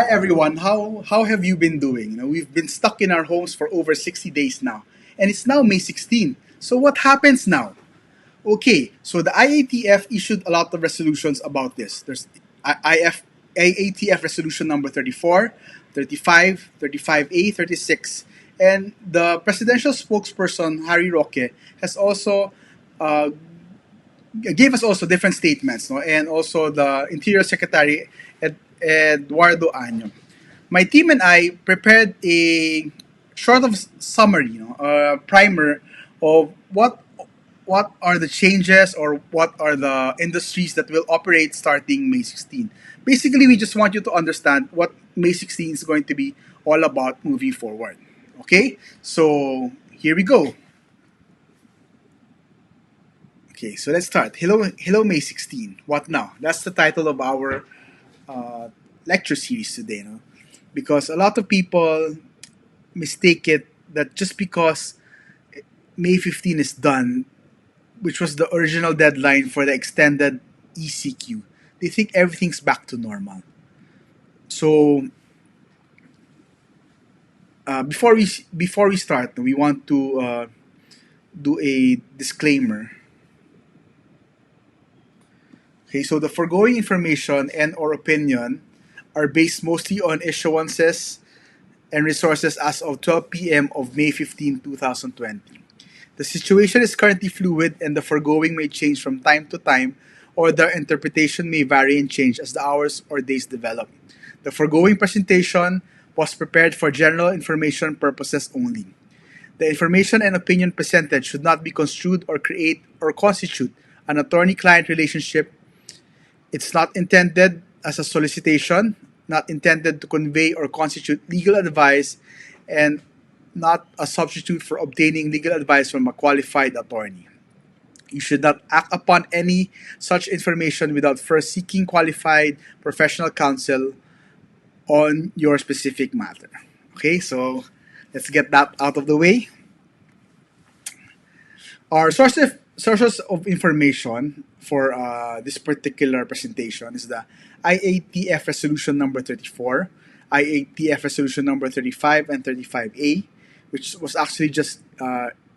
Hi everyone, how have you been doing? We've been stuck in our homes for over 60 days now, and it's now May 16. So what happens now? Okay, so the IATF issued a lot of resolutions about this. There's IATF Resolution Number 34, 35, 35A, 36, and the Presidential Spokesperson Harry Roque has also uh, gave us also different statements, no? And also the Interior Secretary Eduardo Año. My team and I prepared a sort of summary, primer of what are the changes or what are the industries that will operate starting May 16. Basically, we just want you to understand what May 16 is going to be all about moving forward. Okay, so here we go. Okay, so let's start. Hello, May 16. What now? That's the title of our uh, lecture series today, no? Because a lot of people mistake it that just because May 15 is done, which was the original deadline for the extended ECQ, they think everything's back to normal. So before we start, we want to do a disclaimer. Okay, so the foregoing information and or opinion are based mostly on issuances and resources as of 12 p.m. of May 15, 2020. The situation is currently fluid and the foregoing may change from time to time or their interpretation may vary and change as the hours or days develop. The foregoing presentation was prepared for general information purposes only. The information and opinion presented should not be construed or create or constitute an attorney-client relationship. It's not intended as a solicitation, not intended to convey or constitute legal advice, and not a substitute for obtaining legal advice from a qualified attorney. You should not act upon any such information without first seeking qualified professional counsel on your specific matter. Okay, so let's get that out of the way. Our sources of information for this particular presentation is the IATF Resolution Number 34, IATF Resolution Number 35 and 35A, which was actually just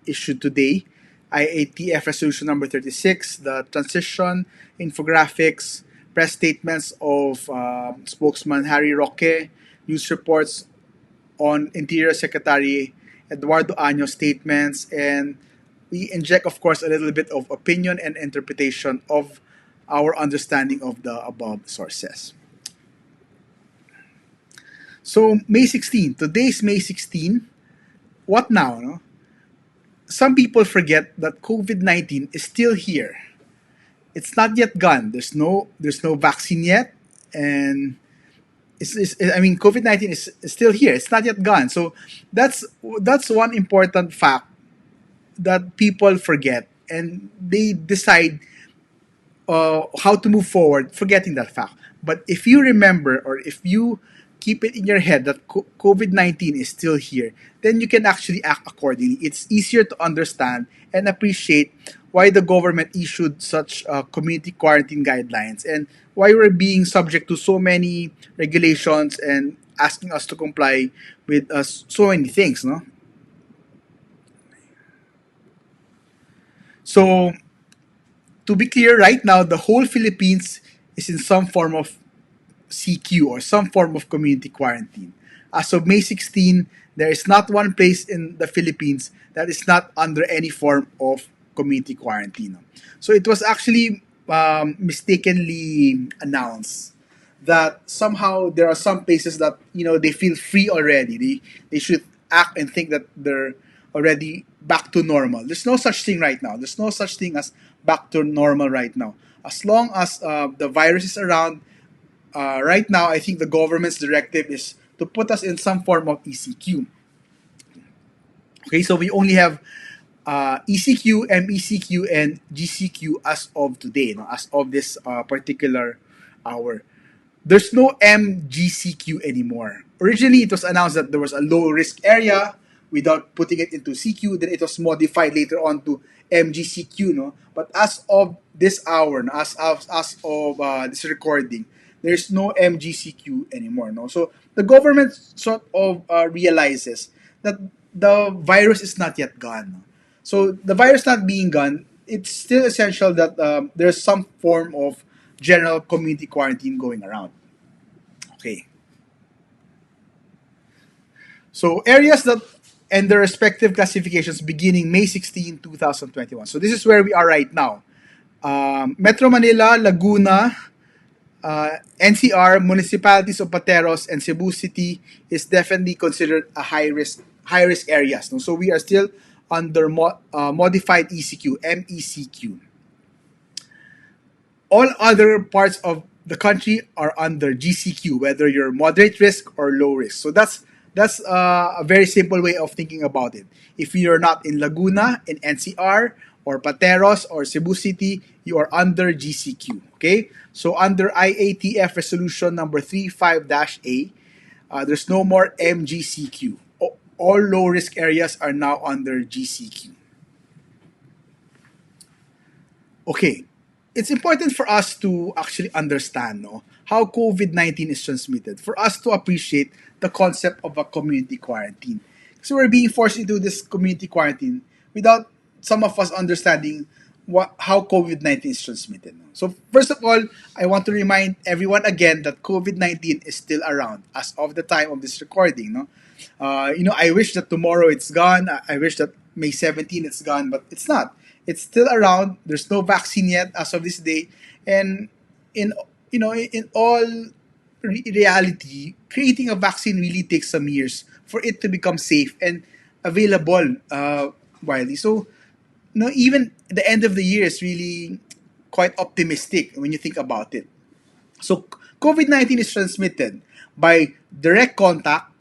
issued today, IATF Resolution Number 36, the Transition Infographics, press statements of spokesman Harry Roque, news reports on Interior Secretary Eduardo Año statements, and we inject, of course, a little bit of opinion and interpretation of our understanding of the above sources. So, May 16, today's May 16, what now? No? Some people forget that COVID-19 is still here. It's not yet gone. There's no vaccine yet, and COVID-19 is still here. It's not yet gone. So that's one important fact that people forget, and they decide how to move forward, forgetting that fact. But if you remember, or if you keep it in your head that COVID-19 is still here, then you can actually act accordingly. It's easier to understand and appreciate why the government issued such community quarantine guidelines and why we're being subject to so many regulations and asking us to comply with so many things, no? So, to be clear, right now, the whole Philippines is in some form of CQ or some form of community quarantine. As of May 16, there is not one place in the Philippines that is not under any form of community quarantine. So it was actually mistakenly announced that somehow there are some places that they feel free already. They should act and think that they're already back to normal. There's no such thing right now. There's no such thing as back to normal right now. As long as the virus is around, right now, I think the government's directive is to put us in some form of ECQ. Okay, so we only have ECQ, MECQ, and GCQ as of today, no? As of this particular hour. There's no MGCQ anymore. Originally, it was announced that there was a low risk area without putting it into CQ. Then it was modified later on to MGCQ, no? But as of this hour, no? As of this recording, There's no MGCQ anymore. No, so the government sort of realizes that the virus is not yet gone. No? So the virus not being gone, it's still essential that there's some form of general community quarantine going around. Okay. So areas that and their respective classifications beginning May 16, 2021. So this is where we are right now. Metro Manila, Laguna, NCR, municipalities of Pateros and Cebu City is definitely considered a high risk areas. No? So we are still under modified ECQ, MECQ. All other parts of the country are under GCQ, whether you're moderate risk or low risk. So that's a very simple way of thinking about it. If you're not in Laguna, in NCR, or Pateros, or Cebu City, you are under GCQ. Okay? So under IATF Resolution Number 35-A, there's no more MGCQ. All low-risk areas are now under GCQ. Okay, it's important for us to actually understand how COVID-19 is transmitted, for us to appreciate the concept of a community quarantine. So we're being forced into this community quarantine without some of us understanding how COVID-19 is transmitted. So first of all, I want to remind everyone again that COVID-19 is still around as of the time of this recording. No? I wish that tomorrow it's gone. I wish that May 17 it's gone, but it's not. It's still around. There's no vaccine yet as of this day, and in in all reality, creating a vaccine really takes some years for it to become safe and available widely. So, even the end of the year is really quite optimistic when you think about it. So, COVID-19 is transmitted by direct contact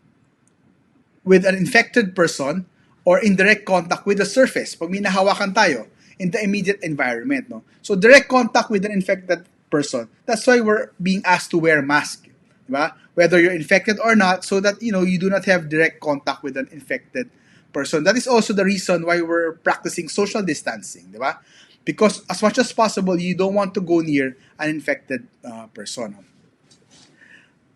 with an infected person or indirect contact with the surface. Pag may nahawakan tayo in the immediate environment. No? So direct contact with an infected person. That's why we're being asked to wear mask. Diba? Whether you're infected or not, so that you do not have direct contact with an infected person. That is also the reason why we're practicing social distancing. Diba? Because as much as possible, you don't want to go near an infected person.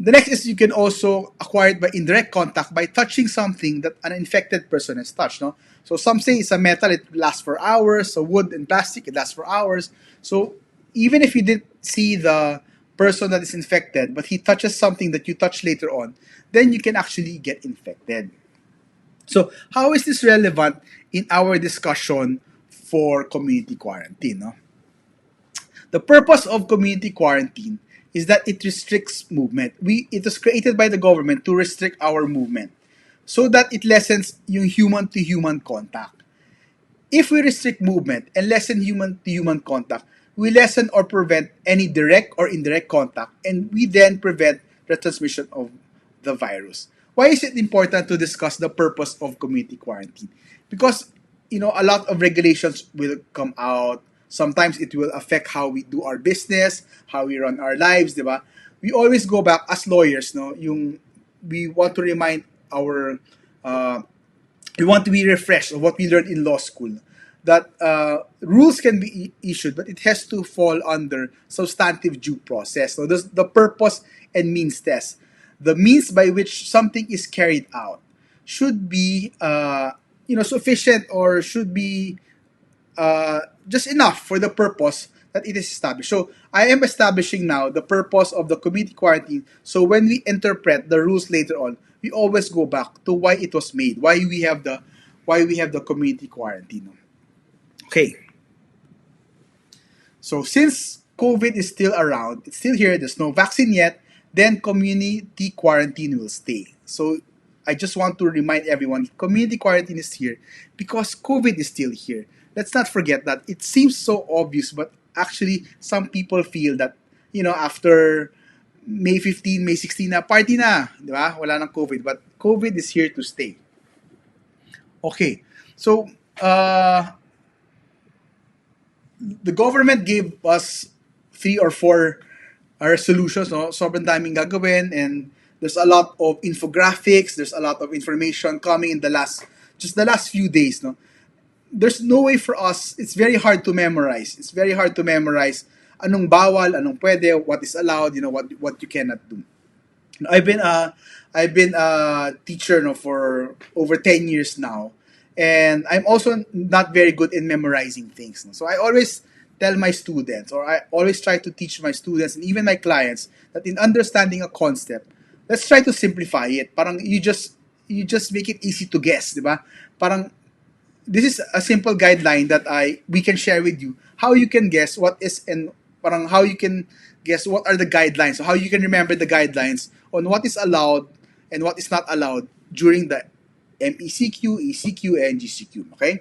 The next is you can also acquire it by indirect contact by touching something that an infected person has touched. No? So some say it's a metal, it lasts for hours. So wood and plastic, it lasts for hours. So even if you didn't see the person that is infected, but he touches something that you touch later on, then you can actually get infected. So how is this relevant in our discussion for community quarantine? No? The purpose of community quarantine is that it restricts movement. It was created by the government to restrict our movement so that it lessens yung human-to-human contact. If we restrict movement and lessen human-to-human contact, we lessen or prevent any direct or indirect contact, and we then prevent the transmission of the virus. Why is it important to discuss the purpose of community quarantine? Because a lot of regulations will come out. Sometimes it will affect how we do our business, how we run our lives, di ba? We always go back as lawyers, we want to remind we want to be refreshed of what we learned in law school. That rules can be issued, but it has to fall under substantive due process. So the purpose and means test. The means by which something is carried out should be sufficient, or should be just enough for the purpose that it is established. So I am establishing now the purpose of the community quarantine. So when we interpret the rules later on, we always go back to why it was made, why we have the community quarantine. Okay. So since COVID is still around, it's still here, there's no vaccine yet, then community quarantine will stay. So I just want to remind everyone, community quarantine is here because COVID is still here. Let's not forget that. It seems so obvious, but actually some people feel that, after May 15, May 16 na, party na, di ba? Wala nang COVID, but COVID is here to stay. Okay, so the government gave us 3 or 4 resolutions, no? Sobrang daming gagawin, and there's a lot of infographics, there's a lot of information coming in the last few days, no? There's no way for us, it's very hard to memorize anong bawal, anong pwede, what is allowed, what you cannot do. I've been a teacher, for over 10 years now, and I'm also not very good in memorizing things. No? So I always tell my students, or I always try to teach my students and even my clients, that in understanding a concept, let's try to simplify it. Parang you just make it easy to guess, di ba? Parang this is a simple guideline that we can share with you how you can guess what is, and parang how you can guess what are the guidelines, so how you can remember the guidelines on what is allowed and what is not allowed during the MECQ, ECQ, and GCQ. Okay?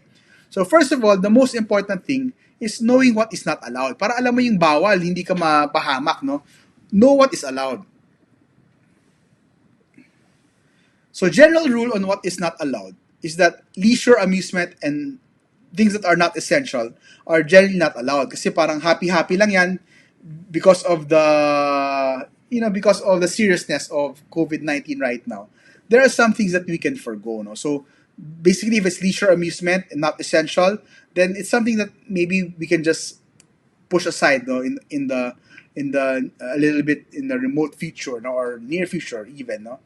So first of all, the most important thing is knowing what is not allowed. Para alam mo yung bawal, hindi ka mapahamak, no? Know what is allowed. So general rule on what is not allowed is that leisure, amusement, and things that are not essential are generally not allowed. Kasi parang happy-happy lang yan because of the seriousness of COVID-19 right now. There are some things that we can forgo, no? So basically, if it's leisure, amusement, and not essential, then it's something that maybe we can just push aside, no, in the a little bit in the remote future, no, or near future even, no.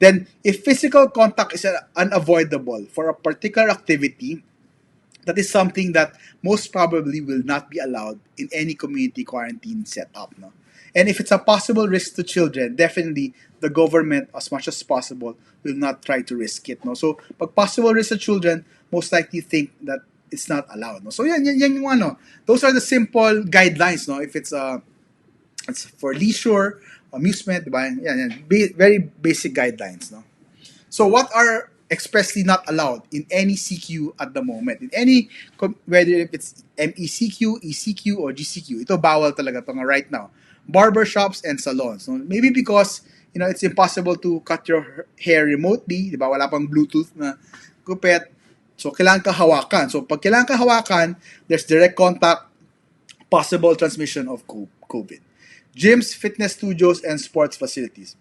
Then if physical contact is unavoidable for a particular activity, that is something that most probably will not be allowed in any community quarantine setup, no. And if it's a possible risk to children, definitely the government, as much as possible, will not try to risk it, no. So pag possible risk to children, most likely think that it's not allowed, no. So yan yung ano. Those are the simple guidelines, no. If it's for leisure, amusement, diba? Yan. Very basic guidelines, no. So what are expressly not allowed in any CQ at the moment? In any, whether if it's MECQ, ECQ, or GCQ, ito bawal talaga ito nga right now. Barbershops and salons. No? Maybe because, it's impossible to cut your hair remotely, diba? Wala pang Bluetooth na gupit. So, kailangan ka hawakan. So, pag kailangan ka hawakan, there's direct contact, possible transmission of COVID. Gyms, fitness studios, and sports facilities.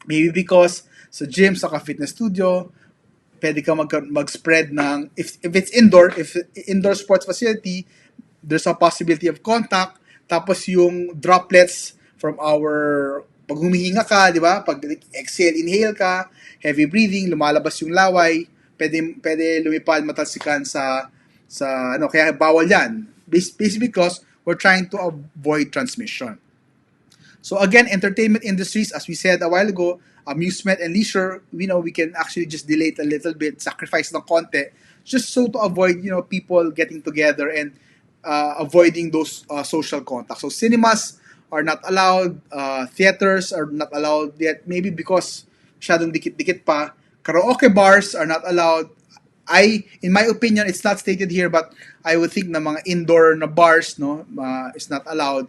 Maybe because sa gym, saka fitness studio, pwede ka mag-spread ng, if it's indoor sports facility, there's a possibility of contact, tapos yung droplets from pag humihinga ka, di ba? Pag exhale, inhale ka, heavy breathing, lumalabas yung laway, pwede lumipad, matalsikan kaya bawal yan. Basically because we're trying to avoid transmission. So again, entertainment industries, as we said a while ago, amusement and leisure, we can actually just delay it a little bit, sacrifice ng konti, just so to avoid, people getting together and avoiding those social contacts. So cinemas are not allowed, theaters are not allowed yet, maybe because masyadong dikit-dikit pa. Karaoke bars are not allowed. In my opinion, it's not stated here, but I would think na mga indoor na bars, no, is not allowed.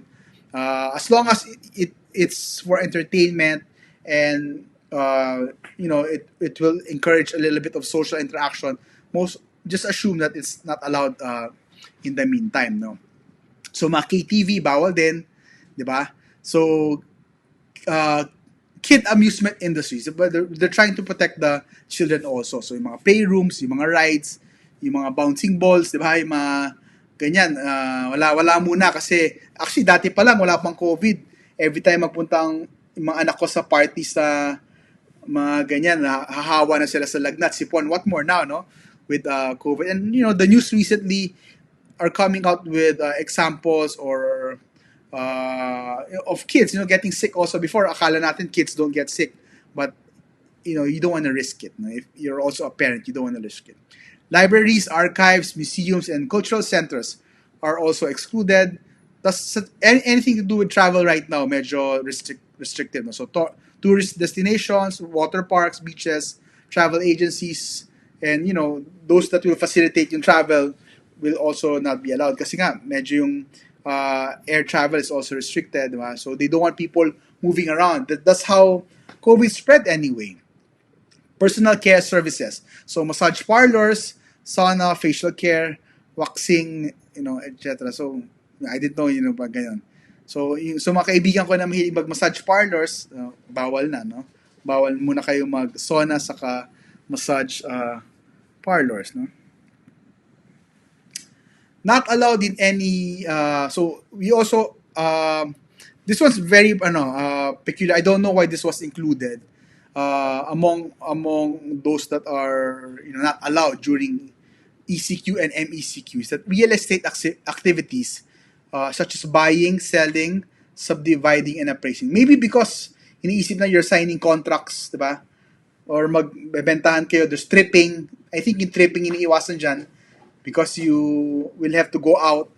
As long as it's for entertainment and it will encourage a little bit of social interaction, just assume that it's not allowed in the meantime, no. So mga KTV bawal din, di ba? So kid amusement industries, but they're trying to protect the children also. So yung mga playrooms, yung mga rides, yung mga bouncing balls, di ba? Yung mga ganyan, wala muna kasi actually dati pa lang wala pang COVID. Every time magpuntang yung mga anak ko sa party sa mga ganyan, hahawa na sila sa lagnat, sipon, what more now, no? With COVID. And the news recently are coming out with examples or of kids, getting sick also. Before, akala natin kids don't get sick, but you don't want to risk it. No? If you're also a parent, you don't want to risk it. Libraries, archives, museums, and cultural centers are also excluded. Anything to do with travel right now, medyo restrictive. No? So tourist destinations, water parks, beaches, travel agencies, and those that will facilitate yung travel will also not be allowed. Kasi nga, medyo yung air travel is also restricted. Diba? So they don't want people moving around. That's how COVID spread anyway. Personal care services. So massage parlors, sauna, facial care, waxing, etc. So I didn't know, pag ganyan. So mga kaibigan ko na mahilig mag-massage parlors, bawal na, no? Bawal muna kayo mag-sauna saka massage parlors, no? Not allowed in any, so we also this one's very peculiar. I don't know why this was included among those that are not allowed during ECQ and MECQs. That real estate activities such as buying, selling, subdividing, and appraising. Maybe because iniisip na you're signing contracts, di ba? Or magbebentahan kayo, there's tripping. I think yung tripping iniiwasan dyan because you will have to go out,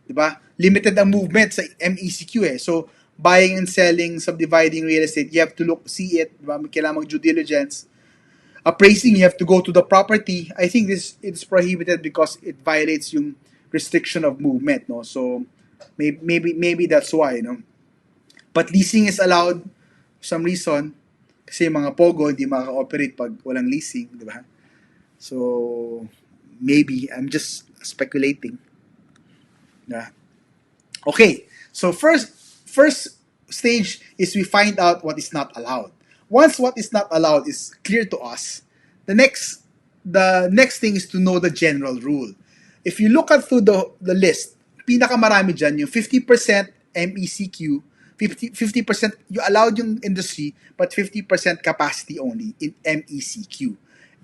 di ba? Limited ang movement sa MECQ eh. So, buying and selling, subdividing real estate, you have to see it, di ba? Kailangan mag-due diligence. Appraising, you have to go to the property. I think it's prohibited because it violates yung restriction of movement, no? So, maybe that's why, no? But leasing is allowed for some reason kasi mga pogo hindi makaka-operate pag walang leasing, di ba? So, maybe I'm just speculating. Yeah. Okay. So first stage is we find out what is not allowed. Once what is not allowed is clear to us, the next thing is to know the general rule. If you look at through the list, pinakamarami dyan yung 50% MECQ, 50% you allowed yung industry, but 50% capacity only in MECQ.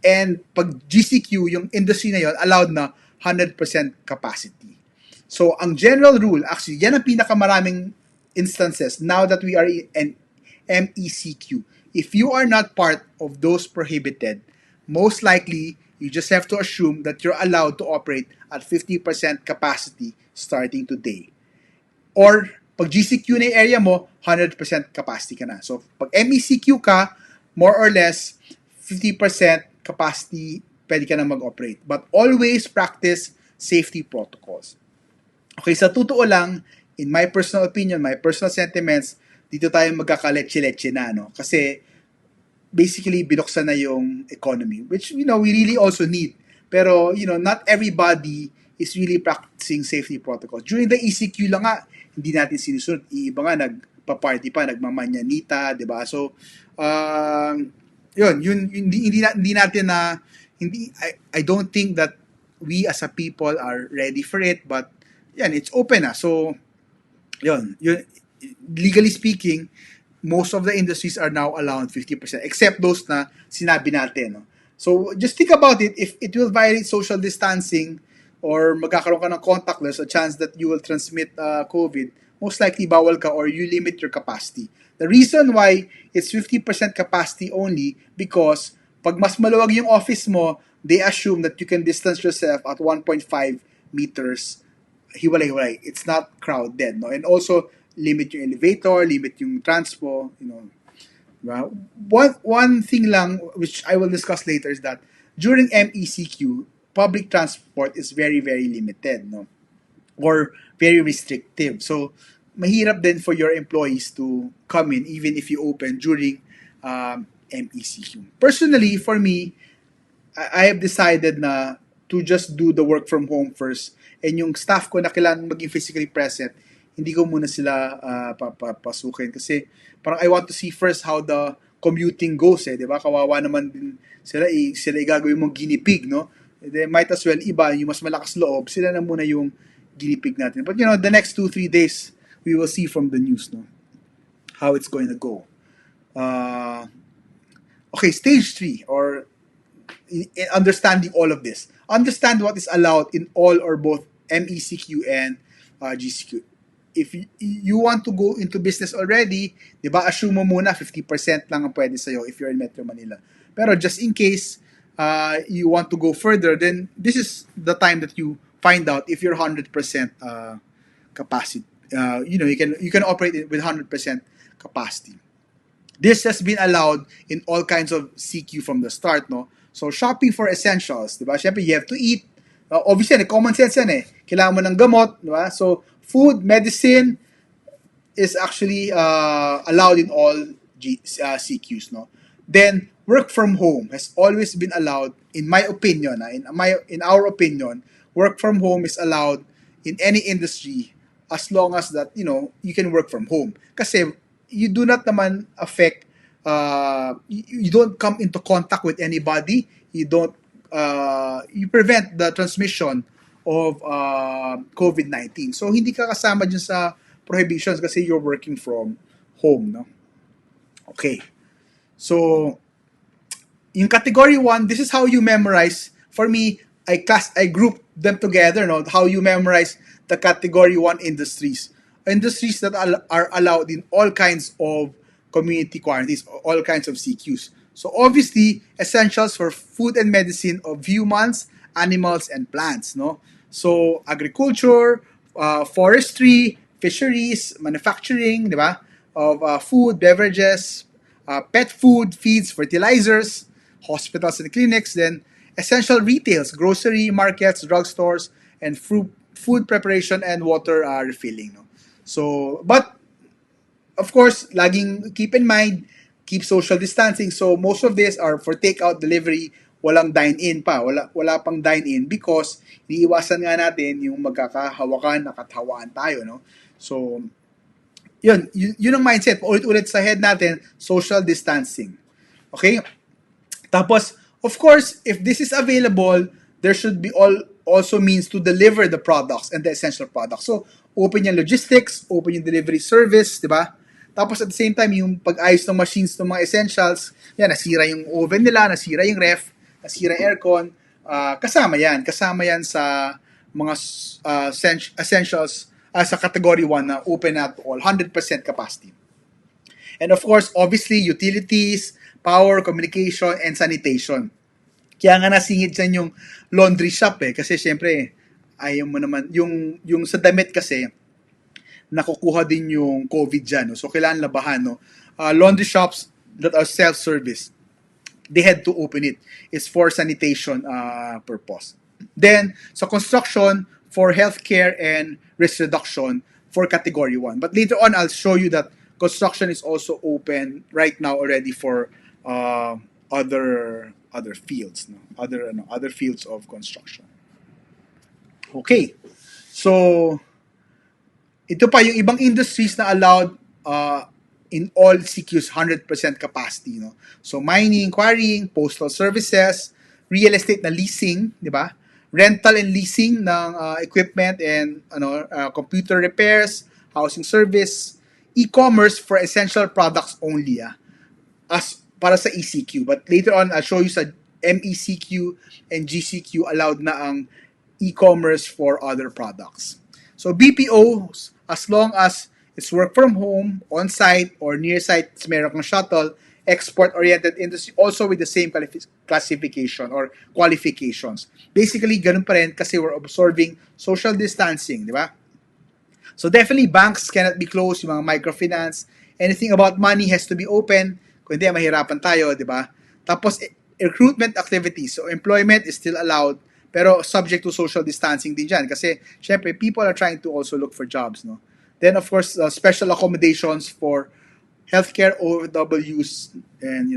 And pag GCQ, yung industry na yon allowed na 100% capacity. So, ang general rule, actually, yan ang pinakamaraming instances now that we are in MECQ. If you are not part of those prohibited, most likely, you just have to assume that you're allowed to operate at 50% capacity starting today. Or, pag GCQ na yung area mo, 100% capacity ka na. So, pag MECQ ka, more or less, 50% capacity, pwede ka na mag-operate. But always practice safety protocols. Okay, sa totoo lang, in my personal opinion, my personal sentiments, dito tayo magkakaleche-leche na, no? Kasi, basically, binuksan na yung economy, which, we really also need. Pero, not everybody is really practicing safety protocols. During the ECQ lang nga, hindi natin sinusunod. Iba nga, nagpa-party pa, nagmamanyanita, di ba? So, hindi natin na, I don't think that we as a people are ready for it, but, yan, it's open na. So, legally speaking, most of the industries are now allowed 50%, except those na sinabi natin. No? So, just think about it. If it will violate social distancing or magkakaroon ka ng contact, there's a chance that you will transmit COVID, most likely bawal ka or you limit your capacity. The reason why it's 50% capacity only because pag mas maluwag yung office mo, they assume that you can distance yourself at 1.5 meters hiwalay-hiwalay. It's not crowded, no? And also, limit yung elevator, limit yung transpo, One thing lang, which I will discuss later, is that during MECQ, public transport is very, very limited, no? Or very restrictive. So, mahirap din for your employees to come in even if you open during MECQ. Personally, for me, I have decided na to just do the work from home first. And yung staff ko na kailangan maging physically present, hindi ko muna sila papasukin. Kasi parang I want to see first how the commuting goes eh. Diba? Kawawa naman din sila. Sila igagawin mong guinea pig, no? They might as well iba, yung mas malakas loob, sila na muna yung guinea pig natin. But the next 2-3 days, we will see from the news, no? How it's going to go. Okay, stage 3, or understanding all of this. Understand what is allowed in all or both MECQ and GCQ. If you want to go into business already, di ba, assume mo muna 50% lang ang pwede sa'yo if you're in Metro Manila. Pero just in case you want to go further, then this is the time that you find out if you're 100% capacity. You can operate with 100% capacity. This has been allowed in all kinds of CQ from the start, no? So, shopping for essentials, di ba? Siyempre, you have to eat. Obviously, common sense yan eh. Kailangan mo ng gamot, di ba? So, food, medicine is actually allowed in all CQs, no? Then, work from home has always been allowed, in my opinion, in our opinion, work from home is allowed in any industry as long as that, you can work from home. Kasi, you do not naman affect, you don't come into contact with anybody, you prevent the transmission of COVID-19. So, hindi ka kasama dyan sa prohibitions kasi you're working from home, no? Okay. So, yung category 1, this is how you memorize. For me, I group them together, no? How you memorize the category 1 industries. Industries that are allowed in all kinds of community quarantines, all kinds of CQs. So obviously, essentials for food and medicine of humans, animals, and plants, no? So agriculture, forestry, fisheries, manufacturing, di ba? Of food, beverages, pet food, feeds, fertilizers, hospitals and clinics, then essential retails, grocery markets, drugstores, and food preparation and water refilling. No? So, but of course, laging keep in mind, keep social distancing. So most of these are for takeout, delivery, walang dine-in pa. Wala pang dine-in because iiwasan nga natin yung magkakahawakan, nakatawaan tayo, no? So, yun ang mindset. Ulit-ulit sa head natin, social distancing. Okay? Tapos, of course, if this is available, there should be also means to deliver the products and the essential products. So, open yung logistics, open yung delivery service, di ba? Tapos at the same time, yung pag-ayos ng machines ng mga essentials, yan, nasira yung oven nila, nasira yung ref, nasira yung aircon, kasama yan sa mga essentials sa category 1 na open at all, 100% capacity. And of course, obviously, utilities, power, communication, and sanitation. Kaya nga nasingit dyan yung laundry shop kasi syempre, ayaw mo naman, yung sa damit kasi, nakukuha din yung COVID dyan. No? So, kailangan labahan. No? Laundry shops that are self-service, they had to open it. It's for sanitation purpose. Then, sa construction, for healthcare and risk reduction for category 1. But later on, I'll show you that construction is also open right now already for other fields, no? Other fields of construction. Okay. So, ito pa yung ibang industries na allowed in all CQs 100% capacity, no? So mining, quarrying, postal services, real estate na leasing, di ba? Rental and leasing ng equipment and computer repairs, housing service, e-commerce for essential products only, as para sa ECQ. But later on, I'll show you sa MECQ and GCQ allowed na ang e-commerce for other products. So BPOs, as long as it's work from home, on-site, or near-site, meron kang shuttle, export-oriented industry, also with the same classification or qualifications. Basically, ganun pa rin kasi we're observing social distancing, di ba? So definitely, banks cannot be closed, yung mga microfinance, anything about money has to be open, kung hindi, mahirapan tayo, di ba? Tapos, recruitment activities, so employment is still allowed, pero subject to social distancing din dyan. Kasi, syempre, people are trying to also look for jobs, no? Then, of course, special accommodations for healthcare OWs and,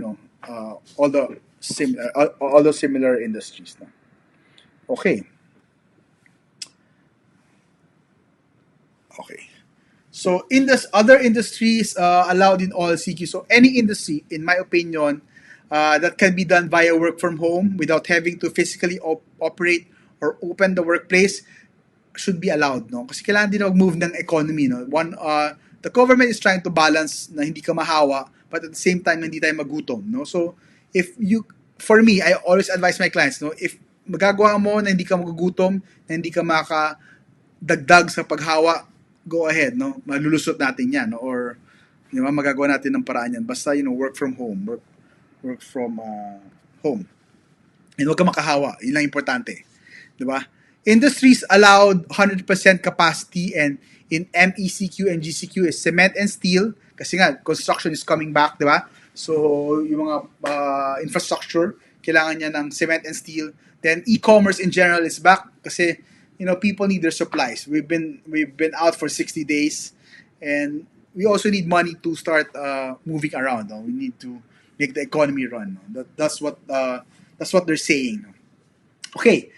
all the similar industries, no? Okay. So, in this other industries allowed in all CQ. So, any industry, in my opinion, that can be done via work from home without having to physically operate or open the workplace should be allowed, no? Kasi kailangan din mag-move ng economy, no? The government is trying to balance na hindi ka mahawa, but at the same time, hindi tayo magutom, no? So, for me, I always advise my clients, no? If magagawa mo na hindi ka magugutom, na hindi ka makadagdag sa paghawa, go ahead, no? Malulusot natin yan, no? Or, magagawa natin ng paraan yan. Basta, work from home, work from home. And huwag ka makahawa. Yun lang importante. Diba? Industries allowed 100% capacity and in MECQ and GCQ is cement and steel. Kasi nga, construction is coming back, diba? So, yung mga infrastructure, kailangan niya ng cement and steel. Then, e-commerce in general is back kasi, people need their supplies. We've been out for 60 days and we also need money to start moving around. No? We need to make the economy run. No? That's what they're saying. No? Okay,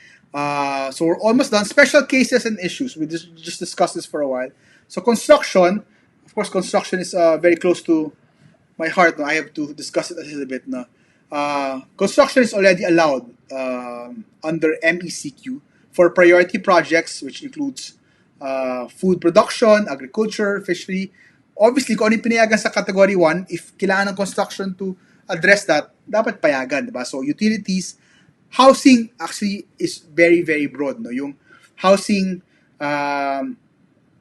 so we're almost done. Special cases and issues. We just discussed this for a while. So construction, of course, construction is very close to my heart. No? I have to discuss it a little bit. No? Construction is already allowed under MECQ for priority projects, which includes food production, agriculture, fishery. Obviously, kung ano yung pinayagan sa Category 1, if kailangan ng construction to address that, dapat payagan, diba? So, utilities, housing actually is very, very broad, no? Yung housing,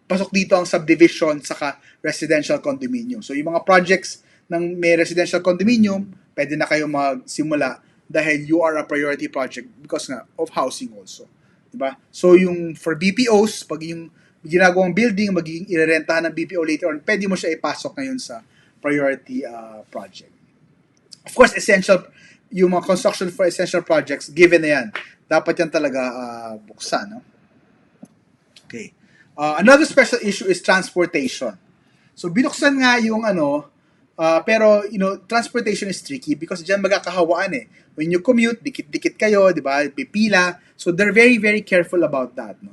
pasok dito ang subdivision saka residential condominium. So, yung mga projects ng may residential condominium, pwede na kayo magsimula dahil you are a priority project because nga of housing also. Diba? So, yung for BPOs, pag yung ginagawang building, magiging irerentahan ng BPO later on, pwede mo siya ipasok ngayon sa priority project. Of course, essential, yung mga construction for essential projects, given na yan. Dapat yan talaga buksan. No? Okay. Another special issue is transportation. So, binuksan nga yung pero, transportation is tricky because dyan magkakahawaan eh. When you commute, dikit-dikit kayo, di ba? Pipila. So, they're very, very careful about that. No?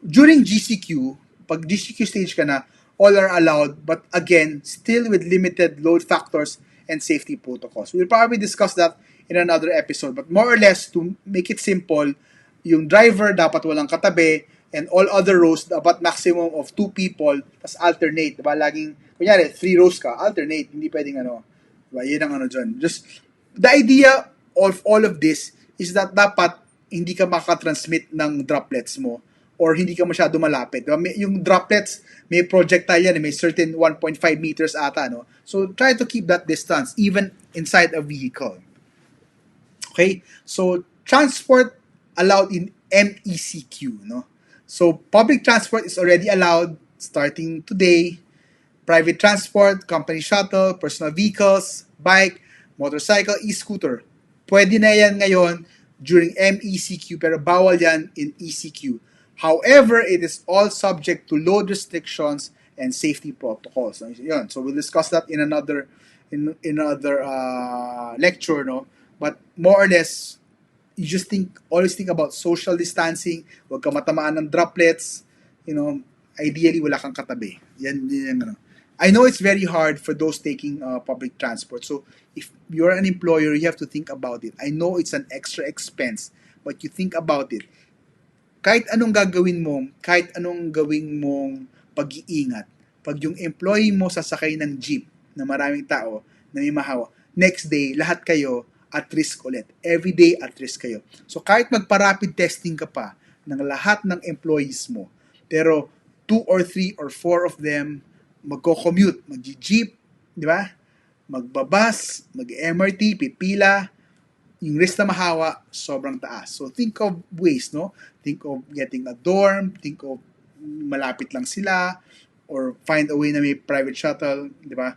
During GCQ, pag GCQ stage ka na, all are allowed, but again, still with limited load factors and safety protocols. We'll probably discuss that in another episode. But more or less, to make it simple, yung driver dapat walang katabi, and all other rows dapat maximum of 2 people, tas alternate, diba? Laging, kunyari, 3 rows ka, alternate, hindi pwedeng diba? Yun ang dyan. Just, the idea of all of this is that dapat hindi ka makatransmit ng droplets mo or hindi ka masyado malapit. Diba? Yung droplets, may projectile yan, may certain 1.5 meters ata, no? So, try to keep that distance, even inside a vehicle. Okay? So, transport allowed in MECQ, no? So, public transport is already allowed starting today. Private transport, company shuttle, personal vehicles, bike, motorcycle, e-scooter. Pwede na yan ngayon during MECQ pero bawal yan in ECQ. However, it is all subject to load restrictions and safety protocols. So, we'll discuss that in another lecture, no? But more or less, you just always think about social distancing, huwag ka matamaan ng droplets, ideally wala kang katabi. Yan. I know it's very hard for those taking public transport. So if you're an employer, you have to think about it. I know it's an extra expense, but you think about it. Kahit anong gagawin mong pag-iingat, pag yung employee mo sasakay ng jeep na maraming tao, na may mahawa, next day, lahat kayo at risk ulit. Every day at risk kayo. So kahit magpa-rapid testing ka pa ng lahat ng employees mo, pero 2 or 3 or 4 of them magko-commute, mag-jeep, di ba? Magbabas, mag-MRT, pipila, yung risk na mahawa, sobrang taas. So think of ways, no? Think of getting a dorm, think of malapit lang sila, or find a way na may private shuttle, di ba?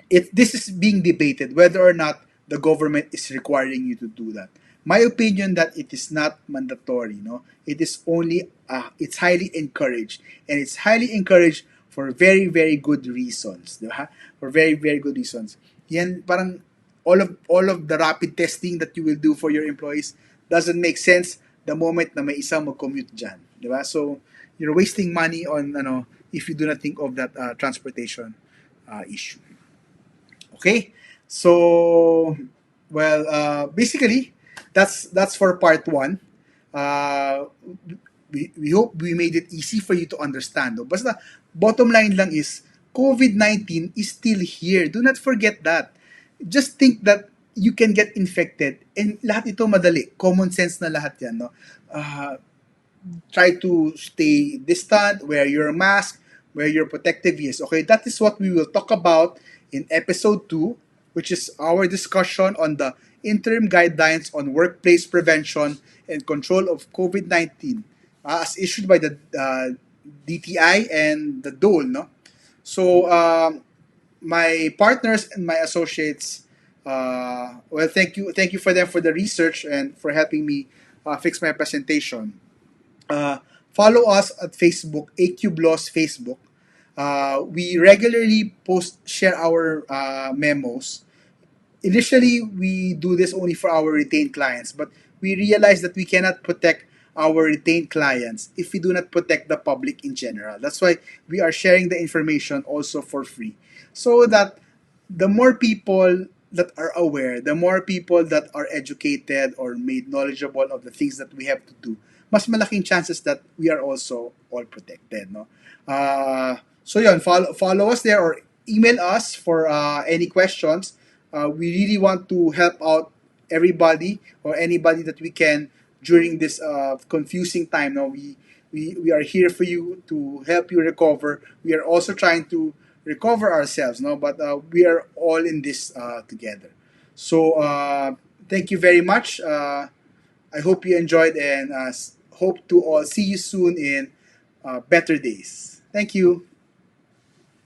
This is being debated whether or not the government is requiring you to do that. My opinion that it is not mandatory, no? It is only, it's highly encouraged. And it's highly encouraged for very, very good reasons, diba? For very, very good reasons. Yan, parang all of the rapid testing that you will do for your employees doesn't make sense the moment na may isang mag-commute dyan, diba? So, you're wasting money on, if you do not think of that transportation issue. Okay? So, basically, that's for part 1. We hope we made it easy for you to understand. No? Basta, bottom line lang is, COVID-19 is still here. Do not forget that. Just think that you can get infected and lahat ito madali. Common sense na lahat yan. No? Try to stay distant, wear your mask, wear your protective gears. Okay, that is what we will talk about in episode 2, which is our discussion on the interim guidelines on workplace prevention and control of COVID-19 as issued by the DTI and the DOL. No? So, my partners and my associates, thank you for them for the research and for helping me fix my presentation. Follow us at Facebook, AQBLOS Facebook. We regularly share our memos. Initially, we do this only for our retained clients, but we realize that we cannot protect our retained clients if we do not protect the public in general. That's why we are sharing the information also for free, so that the more people that are aware, the more people that are educated or made knowledgeable of the things that we have to do, mas malaking chances that we are also all protected, no? So yun, follow us there or email us for any questions. We really want to help out everybody or anybody that we can during this confusing time. No, we are here for you to help you recover. We are also trying to recover ourselves, no, but we are all in this together. So thank you very much. I hope you enjoyed and hope to all see you soon in better days. Thank you.